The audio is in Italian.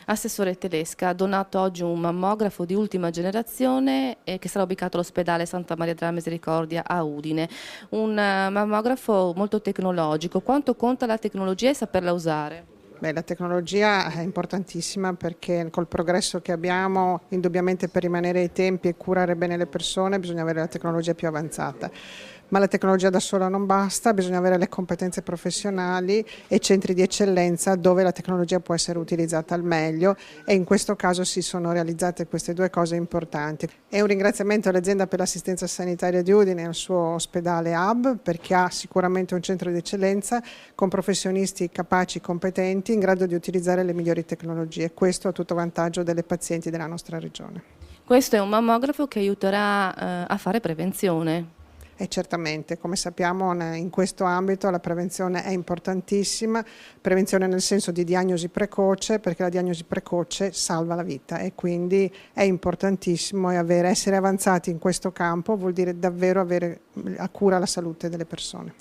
Assessore Tedesca, ha donato oggi un mammografo di ultima generazione che sarà ubicato all'ospedale Santa Maria della Misericordia a Udine. Un mammografo molto tecnologico. Quanto conta la tecnologia e saperla usare? Beh, la tecnologia è importantissima perché col progresso che abbiamo, indubbiamente per rimanere ai tempi e curare bene le persone bisogna avere la tecnologia più avanzata. Ma la tecnologia da sola non basta, bisogna avere le competenze professionali e centri di eccellenza dove la tecnologia può essere utilizzata al meglio e in questo caso si sono realizzate queste due cose importanti. E un ringraziamento all'azienda per l'assistenza sanitaria di Udine e al suo ospedale Hub perché ha sicuramente un centro di eccellenza con professionisti capaci, competenti, in grado di utilizzare le migliori tecnologie. Questo a tutto vantaggio delle pazienti della nostra regione. Questo è un mammografo che aiuterà a fare prevenzione. E certamente, come sappiamo, in questo ambito la prevenzione è importantissima, prevenzione nel senso di diagnosi precoce, perché la diagnosi precoce salva la vita e quindi è importantissimo e essere avanzati in questo campo vuol dire davvero avere a cura la salute delle persone.